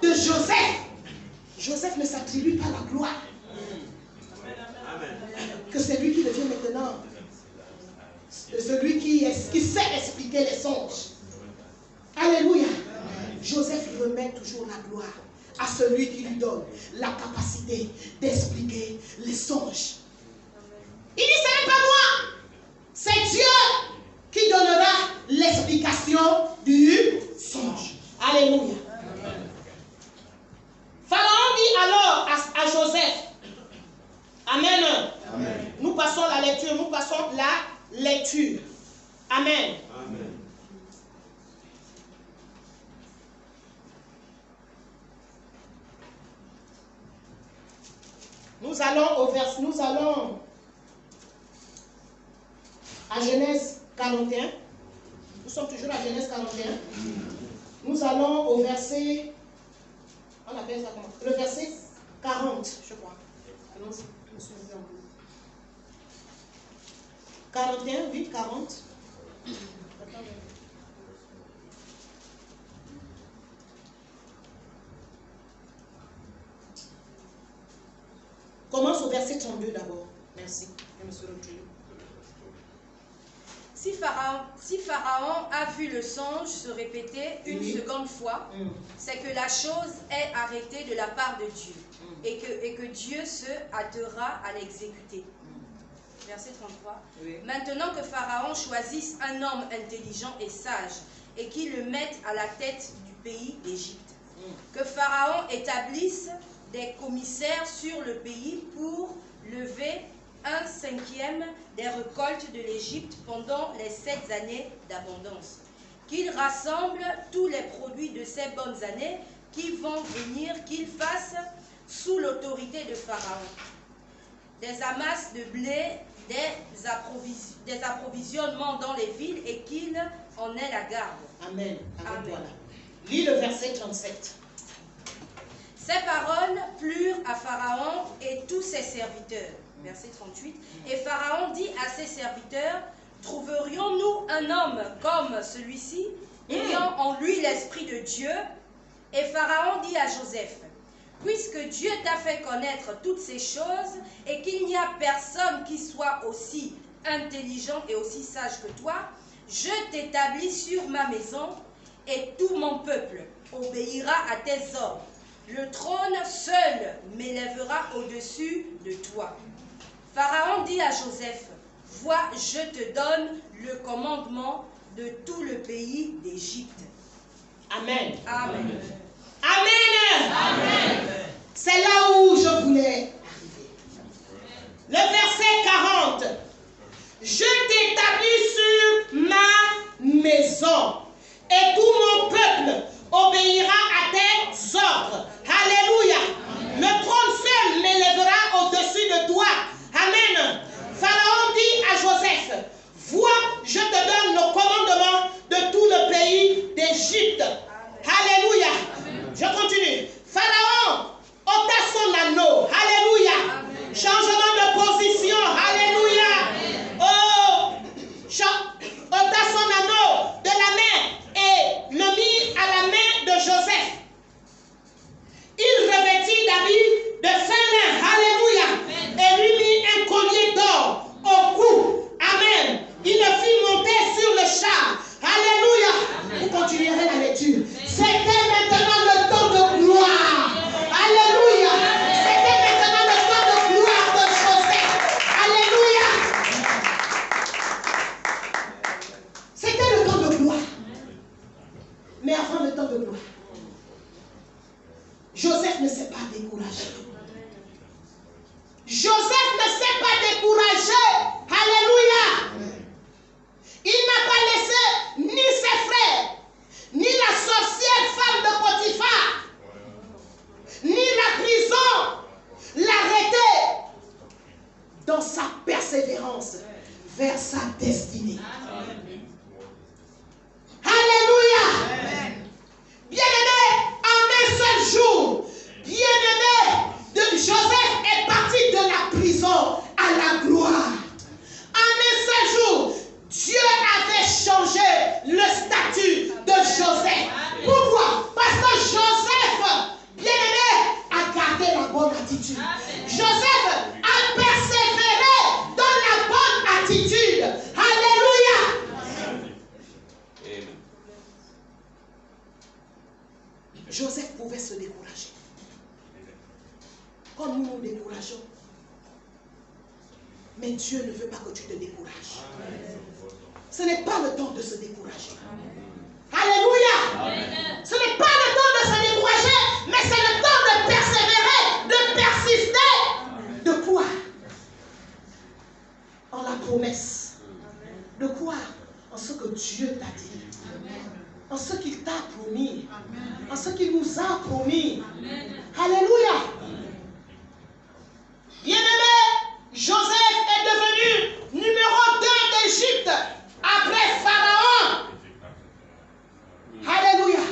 de Joseph, Joseph ne s'attribue pas la gloire. Que c'est lui qui devient maintenant celui qui sait expliquer les songes. Alléluia. Joseph remet toujours la gloire à celui qui lui donne la capacité d'expliquer les songes. Il dit, ce n'est pas moi, c'est Dieu qui donnera l'explication du songe. Alléluia. Pharaon dit alors à Joseph, Amen. Amen. Nous passons la lecture, Amen. Amen. Nous allons à Genèse 41. Nous sommes toujours à Genèse 41. Nous allons au verset, on appelle ça comment? Le verset 40, je crois. 41, oui, 40. Commence au verset 32 d'abord. Merci. Si Pharaon a vu le songe se répéter une seconde fois, c'est que la chose est arrêtée de la part de Dieu et que Dieu se hâtera à l'exécuter. Verset 33. Oui. Maintenant que Pharaon choisisse un homme intelligent et sage et qu'il le mette à la tête du pays d'Égypte. Que Pharaon établisse des commissaires sur le pays pour lever 1/5 des récoltes de l'Égypte pendant les 7 années d'abondance. Qu'il rassemble tous les produits de ces bonnes années qui vont venir, qu'il fasse sous l'autorité de Pharaon des amasses de blé, des approvisionnements dans les villes et qu'il en ait la garde. Amen. Amen. Lis le verset 37. Ces paroles plurent à Pharaon et tous ses serviteurs. Verset 38. Et Pharaon dit à ses serviteurs, trouverions-nous un homme comme celui-ci, ayant en lui l'esprit de Dieu? Et Pharaon dit à Joseph, puisque Dieu t'a fait connaître toutes ces choses et qu'il n'y a personne qui soit aussi intelligent et aussi sage que toi, je t'établis sur ma maison et tout mon peuple obéira à tes ordres. Le trône seul m'élèvera au-dessus de toi. Pharaon dit à Joseph, vois, je te donne le commandement de tout le pays d'Égypte. Amen. Amen. Amen. Amen. C'est là où je voulais arriver. Le verset 40. Je t'établis sur ma maison et tout mon peuple obéira à tes ordres. Alléluia. Le trône seul m'élèvera au-dessus de toi. Amen. Pharaon dit à Joseph, vois, je te donne le commandement de tout le pays d'Égypte. Alléluia. Je continue. Pharaon ôta son anneau. Alléluia. Changement de position. Alléluia. Oh, ôta son anneau de la main et le mit à la main de Joseph. Il revêtit d'habits de fin lin. Alléluia. Et lui mit un collier d'or au cou. Amen. Il le fit monter sur le char. Alléluia. Vous continuerez la lecture. C'était maintenant le temps de gloire. Alléluia. C'était maintenant le temps de gloire de Joseph. Alléluia. C'était le temps de gloire. Mais avant le temps de gloire, Joseph ne s'est pas découragé. Joseph ne s'est pas découragé. Alléluia. Il n'a pas laissé ni ses frères, ni la sorcière femme de Potiphar, ni la prison l'arrêter dans sa persévérance vers sa destinée. Alléluia. Bien-aimé, en un seul jour, bien-aimé, Joseph est parti de la prison à la gloire. En un seul jour, Dieu avait changé le statut de Joseph. Pourquoi? Parce que Joseph Joseph pouvait se décourager. Comme nous nous décourageons. Mais Dieu ne veut pas que tu te décourages. Ce n'est pas le temps de se décourager. Alléluia. Amen. Ce n'est pas le temps de se décourager, mais c'est le temps de persévérer, de persister. De quoi? En la promesse. De quoi? En ce que Dieu t'a dit. En ce qu'il t'a promis. En ce qu'il nous a promis. Alléluia. Bien-aimé, Joseph est devenu numéro 2 d'Égypte après Pharaon. Alléluia.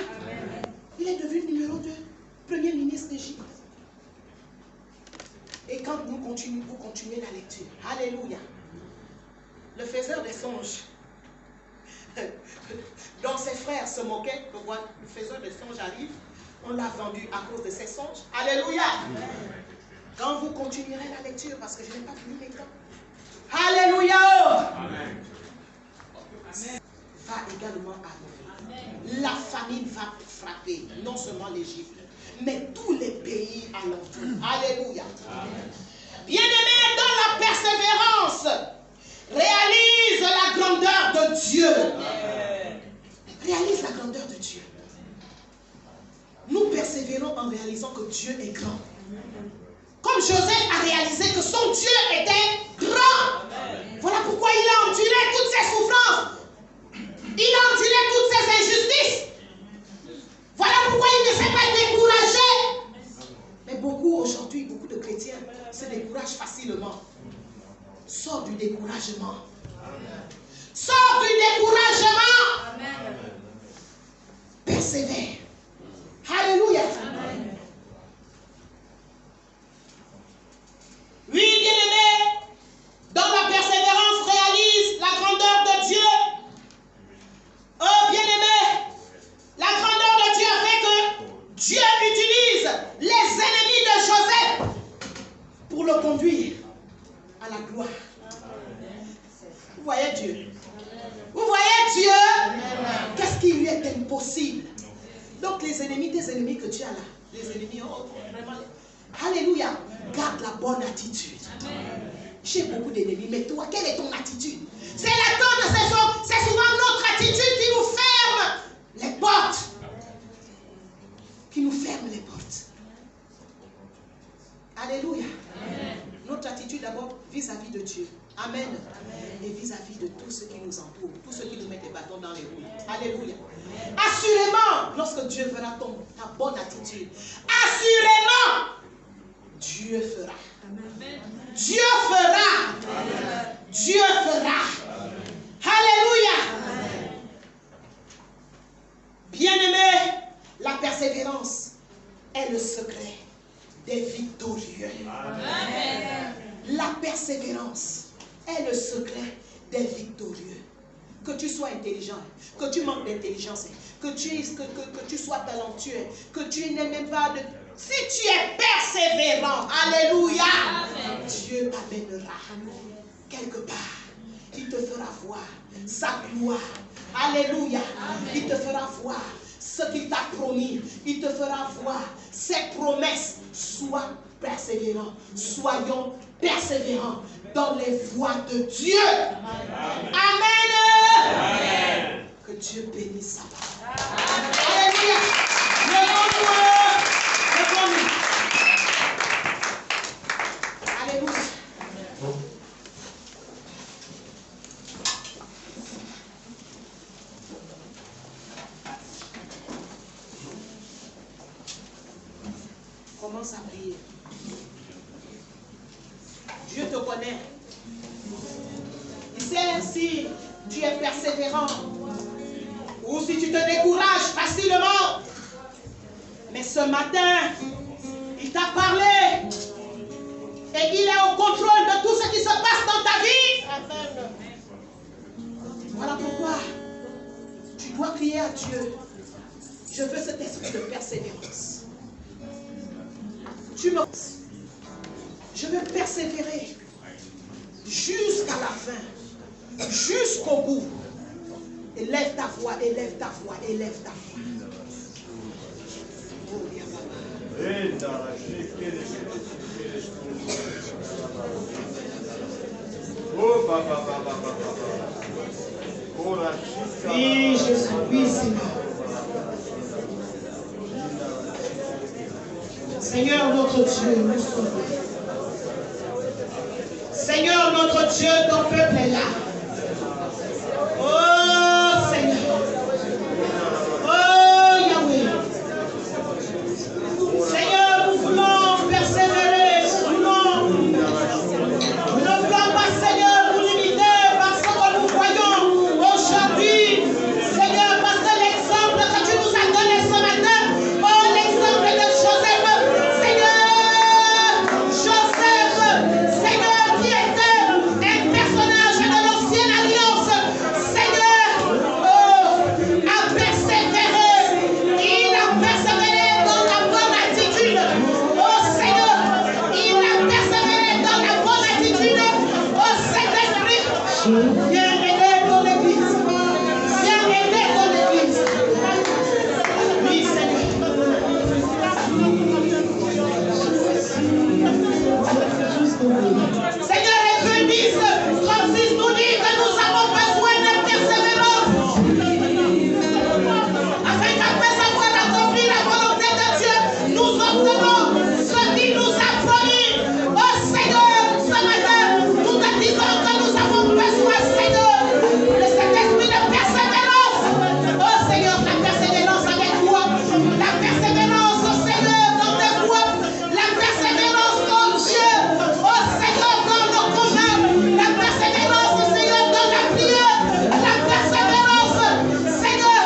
Il est devenu numéro 2, premier ministre d'Égypte. Et quand nous continuons, pour continuer la lecture, alléluia, le faiseur des songes, dont ses frères se moquaient, le faiseur des songes arrive, on l'a vendu à cause de ses songes. Alléluia. Quand vous continuerez la lecture, parce que je n'ai pas fini mes temps. Alléluia. Amen. Va également arriver. La famine va frapper, non seulement l'Égypte, mais tous les pays alentours. Alléluia. Bien-aimés, dans la persévérance, réalise la grandeur de Dieu. Réalise la grandeur de Dieu. Nous persévérons en réalisant que Dieu est grand. Comme Joseph a réalisé que son Dieu était grand. Voilà pourquoi il a enduré toutes ses souffrances. Il a enduré toutes ces injustices. Voilà pourquoi il ne s'est pas découragé. Mais beaucoup aujourd'hui, beaucoup de chrétiens se découragent facilement. Sors du découragement. Sors du découragement. Amen. Persévère. Alléluia. Amen. Oui, bien-aimé, dans la persévérance réalise la grandeur de Dieu. Oh, bien-aimé, la grandeur de Dieu a fait que Dieu utilise les ennemis de Joseph pour le conduire à la gloire. Vous voyez Dieu? Vous voyez Dieu? Qu'est-ce qui lui est impossible? Donc les ennemis, des ennemis que tu as là, les ennemis, oh, vraiment, alléluia, garde la bonne attitude. J'ai beaucoup d'ennemis, mais toi, quelle est ton attitude? C'est l'attente, c'est souvent notre attitude qui nous ferme les portes. Qui nous ferme les portes. Alléluia. Amen. Notre attitude d'abord vis-à-vis de Dieu. Amen. Amen. Et vis-à-vis de tous ceux qui nous entourent, tous ceux qui nous mettent des bâtons dans les roues. Alléluia. Amen. Assurément, lorsque Dieu verra ta bonne attitude, assurément, Dieu fera. Amen. Dieu fera. Amen. Dieu fera. Amen. Alléluia. Bien-aimé, la persévérance est le secret des victorieux. Amen. La persévérance est le secret des victorieux. Que tu sois intelligent, que tu manques d'intelligence, que tu sois talentueux, que tu n'aies même pas de... Si tu es persévérant, alléluia, amen, Dieu t'amènera quelque part. Il te fera voir sa gloire. Alléluia. Amen. Il te fera voir ce qu'il t'a promis. Il te fera voir ses promesses. Sois persévérant. Soyons persévérants dans les voies de Dieu. Amen. Amen. Amen. Que Dieu bénisse sa parole. Alléluia. Levons-nous. Alléluia. Commence à prier. Dieu te connaît. Il sait si tu es persévérant ou si tu te décourages facilement. Mais ce matin, il t'a parlé et il est au contrôle de tout ce qui se passe dans ta vie. Amen. Voilà pourquoi tu dois crier à Dieu. Je veux cet esprit de persévérance. Je veux persévérer jusqu'à la fin, jusqu'au bout. Élève ta voix, élève ta voix, élève ta voix. Oui, Jésus, oui, Seigneur. Seigneur notre Dieu, nous sommes là. Seigneur notre Dieu, ton peuple est là. Oh Seigneur. Oh Yahweh. Seigneur, nous voulons persévérer. Nous ne voulons pas, Seigneur, nous limiter parce que nous voyons aujourd'hui, Seigneur, parce que l'exemple que tu nous as donné ce matin, oh l'exemple de Joseph, Seigneur, Seigneur, qui était un personnage de l'ancienne alliance, Seigneur, oh, a persévéré, il a persévéré dans la bonne attitude, oh Seigneur, il a persévéré dans la bonne attitude, oh Saint-Esprit, viens aider ton église, viens aider ton église, oui Seigneur. Seigneur, l'Église, Francis nous dit que nous avons besoin de persévérance afin qu'après avoir accompli la volonté de Dieu, nous obtenons ce qu'il nous a promis. Oh Seigneur, ce matin, nous te disons que nous avons besoin, Seigneur, de cet esprit de persévérance. Oh Seigneur, la persévérance avec toi, la persévérance, Seigneur, dans tes voies, la persévérance dans Dieu. Oh Seigneur, dans nos combats, la persévérance, Seigneur, dans la prière, la persévérance, Seigneur.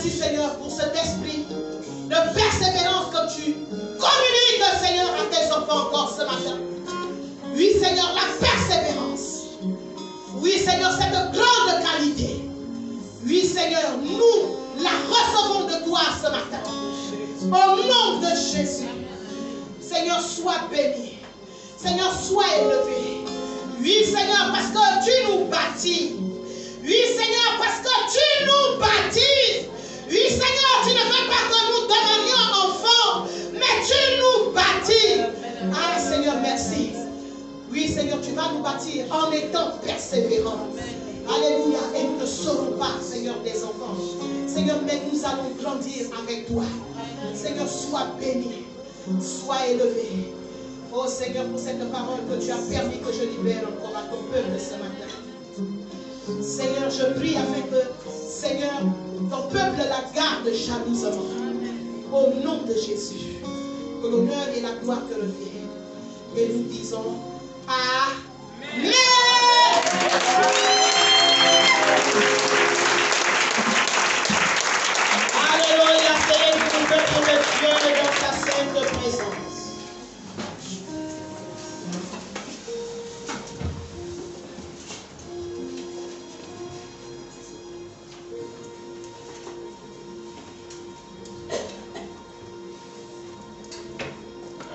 merci Seigneur pour cet esprit de persévérance que tu communiques Seigneur à tes enfants encore ce matin. Oui Seigneur, la persévérance. Oui Seigneur, cette grande qualité. Oui Seigneur, nous la recevons de toi ce matin. Au nom de Jésus. Seigneur, sois béni. Seigneur, sois élevé. Oui Seigneur, parce que tu nous bâtis. Oui Seigneur, parce que tu nous bâtis. Oui Seigneur, tu ne veux pas que nous devenions enfants, mais tu nous bâtis. Ah Seigneur, merci. Oui Seigneur, tu vas nous bâtir en étant persévérants. Alléluia. Et nous ne serons pas, Seigneur, des enfants. Seigneur, mais nous allons grandir avec toi. Seigneur, sois béni. Sois élevé. Oh Seigneur, pour cette parole que tu as permis que je libère encore à ton peuple ce matin. Seigneur, je prie afin que, Seigneur, ton peuple la garde jalousement. Au nom de Jésus. Que l'honneur et la gloire te reviennent. Et nous disons Amen. Alléluia, Seigneur, nous peuple de Dieu et dans ta sainte présence.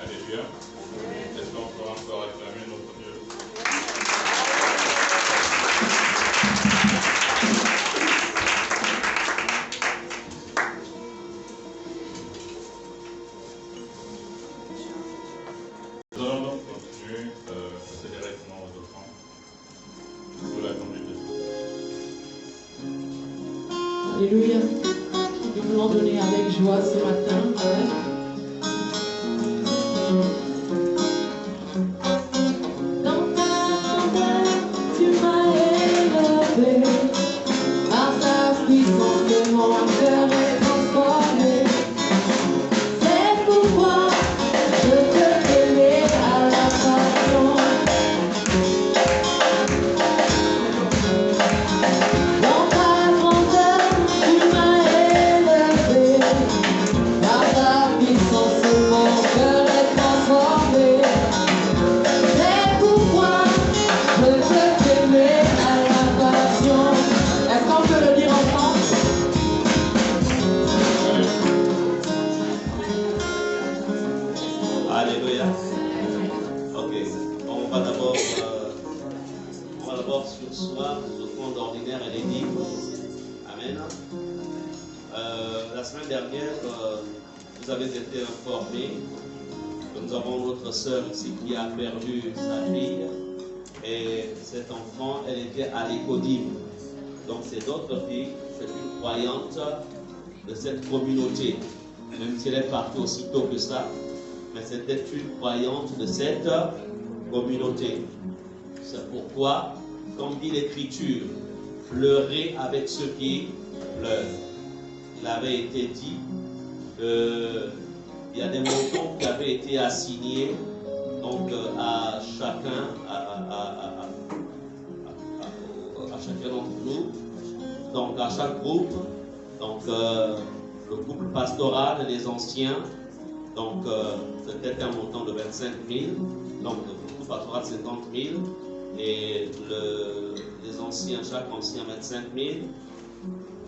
Alléluia. Est-ce qu'on peut encore acclamer notre Dieu? Nous allons donc continuer assez directement aux offrandes sous la conduite de Dieu. Alléluia. Nous voulons donner avec joie ce matin. Amen. Dans ta grandeur, tu m'as élevé. Par ta puissance, mon cœur est transformé. C'est pourquoi je peux t'aimer à la passion. Dans ta grandeur, tu m'as élevé. Par ta puissance, mon cœur est transformé. C'est pourquoi je peux t'aimer à la passion. Est-ce qu'on peut le dire ensemble? Alléluia. Ok. On va d'abord ce soir nous offrons d'ordinaire et les dîmes. Amen. La semaine dernière, vous avez été informés que nous avons notre sœur ici qui a perdu sa fille. Et cet enfant, elle était à l'écodime. Donc c'est notre fille, c'est une croyante de cette communauté. Même si elle est partie aussitôt que ça, mais c'était une croyante de cette communauté. C'est pourquoi, comme dit l'Écriture, pleurer avec ceux qui pleurent. Il avait été dit qu'il y a des montants qui avaient été assignés donc, à chacun, à chacun d'entre nous, donc à chaque groupe, donc le couple pastoral, les anciens, donc c'était un montant de 25 000, donc le couple pastoral 50 000, et les anciens, chaque ancien 25 000,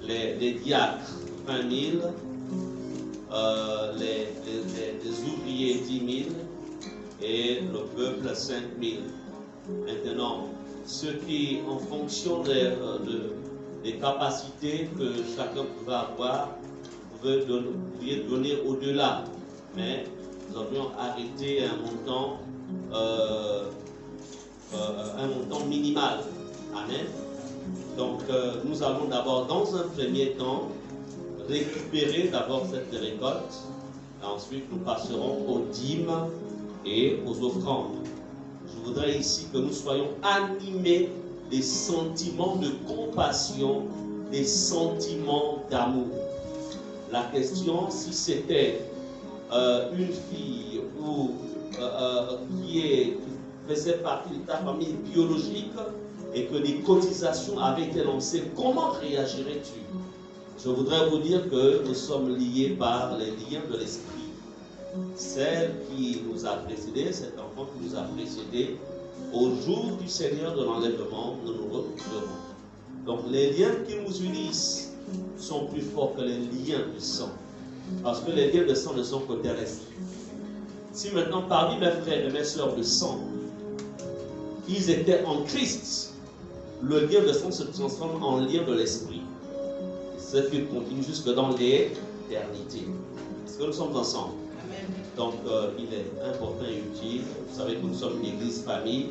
les diacres 20 000, les ouvriers 10 000 et le peuple 5 000. Maintenant, ceux qui, en fonction des capacités que chacun pouvait avoir, pouvaient donner au-delà. Mais nous avions arrêté un montant minimal. Amen. Donc, nous allons d'abord, dans un premier temps, récupérer d'abord cette récolte. Et ensuite, nous passerons aux dîmes et aux offrandes. Je voudrais ici que nous soyons animés des sentiments de compassion, des sentiments d'amour. La question, si c'était une fille qui faisait partie de ta famille biologique et que des cotisations avaient été lancées, comment réagirais-tu? Je voudrais vous dire que nous sommes liés par les liens de l'esprit. Celle qui nous a précédés, cet enfant qui nous a précédés, au jour du Seigneur de l'enlèvement, nous nous retrouverons. Donc les liens qui nous unissent sont plus forts que les liens du sang. Parce que les liens de sang ne sont que terrestres. Si maintenant parmi mes frères et mes sœurs de sang, ils étaient en Christ, le lien de sang se transforme en lien de l'esprit. Ce qui continue jusque dans l'éternité. Est-ce que nous sommes ensemble? Donc il est important et utile. Vous savez que nous sommes une église famille,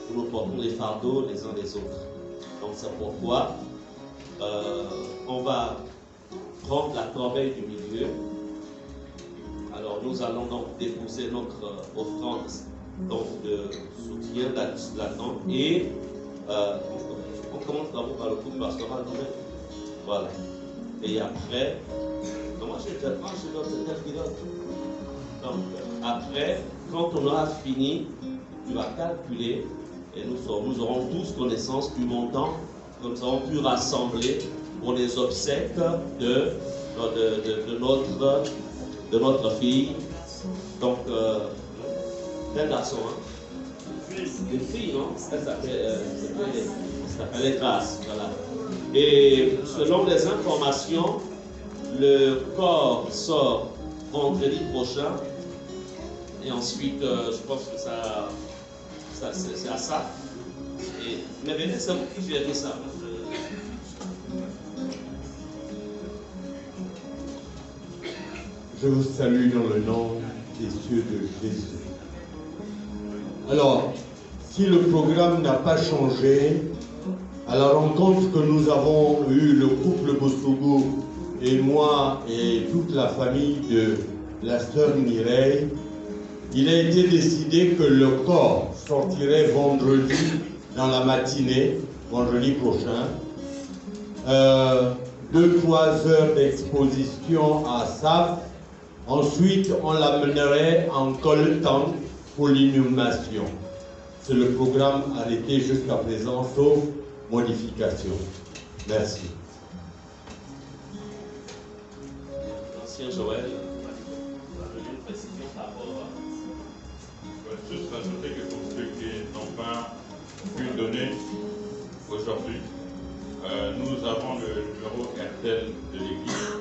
où nous portons les fardeaux les uns les autres. Donc c'est pourquoi on va prendre la corbeille du milieu. Alors nous allons donc déposer notre offrande donc, de soutien là-dedans. Et on commence d'abord par le groupe pastoral nous-mêmes. Voilà. Et après, moi je te prends, je dois te dire pilote. Donc après, quand on aura fini, tu vas calculer et nous aurons tous connaissance du montant que nous avons pu rassembler pour les obsèques de notre fille. Donc, d'un garçon, hein? Une fille, non? Elle s'appelait Grâce. Voilà. Et selon les informations, le corps sort vendredi prochain. Et ensuite, je pense que c'est à ça. Mais venez, c'est vous qui gérez ça. Je vous salue dans le nom des cieux de Jésus. Alors, si le programme n'a pas changé, à la rencontre que nous avons eue, le couple Bossougou et moi et toute la famille de la sœur Mireille, il a été décidé que le corps sortirait vendredi dans la matinée, vendredi prochain. 2-3 heures d'exposition à SAF. Ensuite, on l'amènerait en coltan pour l'inhumation. C'est le programme arrêté jusqu'à présent, sauf modification. Merci. Ancien Joël, vous avez une précision par rapport à... Je vais juste rajouter que pour ceux qui n'ont pas pu donner aujourd'hui, nous avons le numéro RTL de l'église.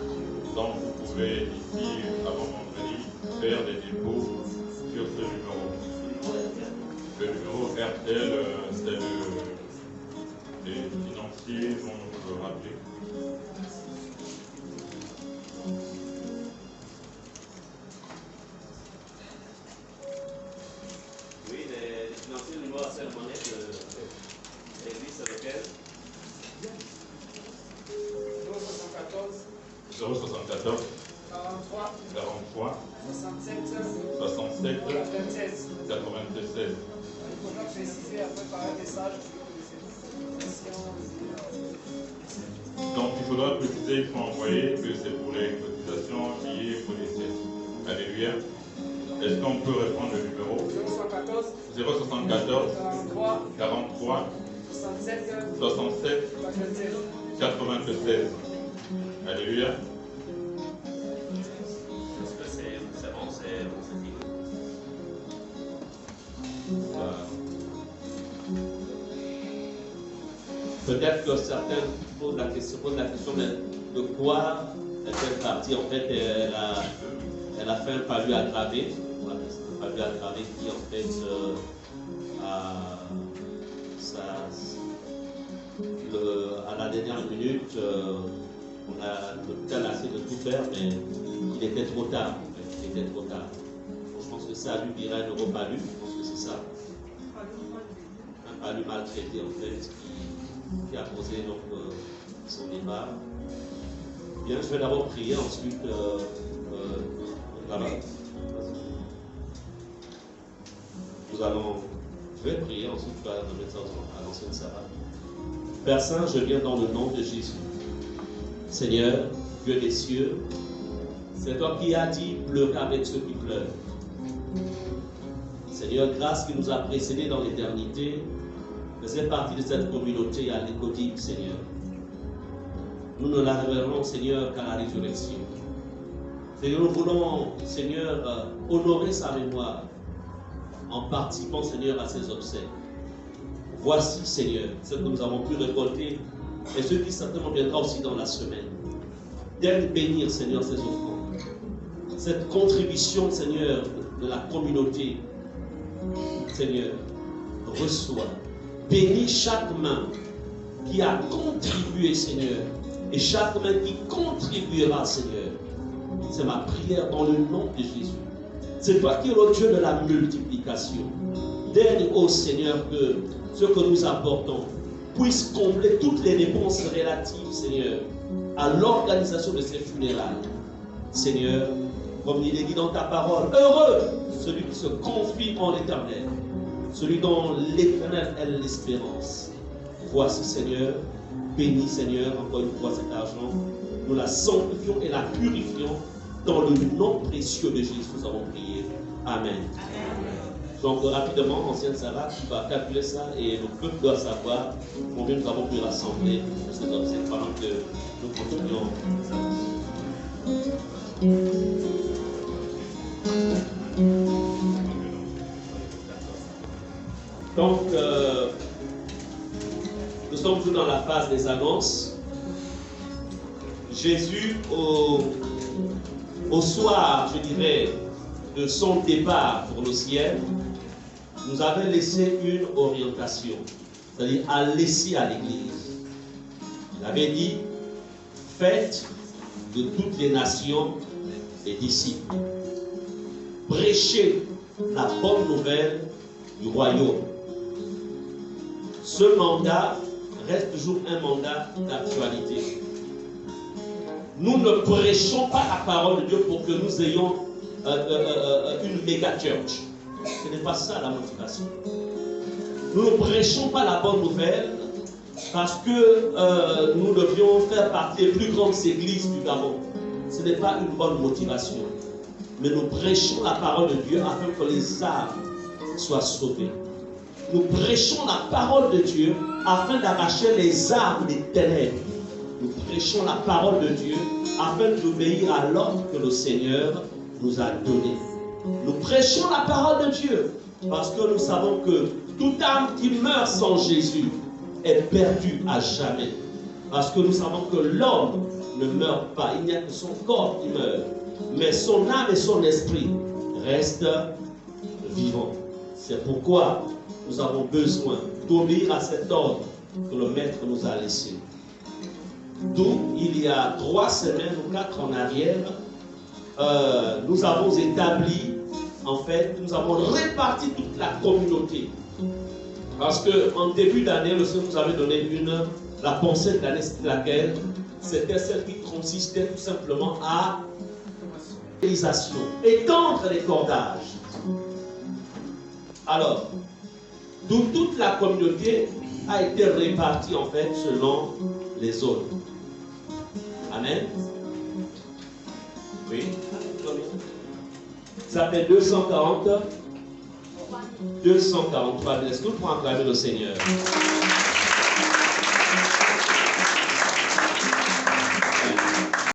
Donc vous pouvez ici, avant vendredi, faire des dépôts sur ce numéro. Le numéro RTL, c'est les financiers vont nous le rappeler. Oui, les financiers, le numéro à cette monnaie de l'église, c'est lequel? 074 43 67 96. Donc il faudra préciser, il faut envoyer que c'est pour les cotisations liées au décès. Alléluia. Est-ce qu'on peut répondre le numéro? 074 43 67 96. Alléluia. C'est bon, c'est fini. Peut-être que certains posent la question, mais de quoi est-elle partie? En fait, elle a fait un palu aggravé. Voilà, c'est un palu aggravé qui, en fait, à la dernière minute, on a l'hôpital a essayé de tout faire, mais il était trop tard. En fait, il était trop tard. Donc, je pense que ça lui dirait un europalu, je pense que c'est ça. Un palu maltraité, en fait, qui a causé donc, son départ. Bien, je vais d'abord prier, ensuite, là-bas. Je vais prier, ensuite, je vais mettre ça à l'ancienne Sarah. Père Saint, je viens dans le nom de Jésus. Seigneur, Dieu des cieux, c'est toi qui as dit pleurez avec ceux qui pleurent. Seigneur, grâce qui nous a précédés dans l'éternité, faisait partie de cette communauté à l'Écodime, Seigneur. nous ne la révélerons, Seigneur, qu'à la résurrection. Seigneur, nous voulons, Seigneur, honorer sa mémoire en participant, Seigneur, à ses obsèques. Voici, Seigneur, ce que nous avons pu récolter et ce qui certainement viendra aussi dans la semaine. Viens bénir, Seigneur, ces offrandes. Cette contribution, Seigneur, de la communauté, Seigneur, reçois. Bénis chaque main qui a contribué, Seigneur, et chaque main qui contribuera, Seigneur. C'est ma prière dans le nom de Jésus. C'est toi qui es le Dieu de la multiplication. Daigne, ô Seigneur, que ce que nous apportons puisse combler toutes les dépenses relatives, Seigneur, à l'organisation de ces funérailles. Seigneur, comme il est dit dans ta parole, heureux celui qui se confie en l'Éternel, celui dont l'Éternel est l'espérance. Voici, Seigneur, bénis, Seigneur, encore une fois cet argent. Nous la sanctifions et la purifions dans le nom précieux de Jésus. Nous avons prié. Amen. Donc rapidement, ancienne Sarah, tu vas calculer ça et le peuple doit savoir combien nous avons pu rassembler pour ces obsèques pendant que nous continuons. Donc, nous sommes tous dans la phase des annonces. Jésus, au soir, je dirais, de son départ pour le ciel, nous avait laissé une orientation, c'est-à-dire à laisser à l'Église. Il avait dit, faites de toutes les nations des disciples. Prêchez la bonne nouvelle du royaume. Ce mandat reste toujours un mandat d'actualité. Nous ne prêchons pas la parole de Dieu pour que nous ayons une méga church. Ce n'est pas ça la motivation. Nous ne prêchons pas la bonne nouvelle parce que nous devions faire partie des plus grandes églises du Gabon. Ce n'est pas une bonne motivation. Mais nous prêchons la parole de Dieu afin que les âmes soient sauvées. Nous prêchons la parole de Dieu afin d'arracher les âmes des ténèbres. Nous prêchons la parole de Dieu afin d'obéir à l'ordre que le Seigneur nous a donné. Nous prêchons la parole de Dieu parce que nous savons que toute âme qui meurt sans Jésus est perdue à jamais. Parce que nous savons que l'homme ne meurt pas, il n'y a que son corps qui meurt. Mais son âme et son esprit restent vivants. C'est pourquoi nous avons besoin d'obéir à cet ordre que le Maître nous a laissé. D'où, il y a 3 semaines ou 4 en arrière, nous avons établi, en fait, nous avons réparti toute la communauté. Parce qu'en début d'année, le Seigneur nous avait donné la pensée de l'année, laquelle c'était celle qui consistait tout simplement à l'évangélisation, étendre les cordages. Alors, d'où toute la communauté a été répartie en fait selon les zones. Amen. Oui. Ça fait 243. Est-ce que nous pouvons acclamer le Seigneur?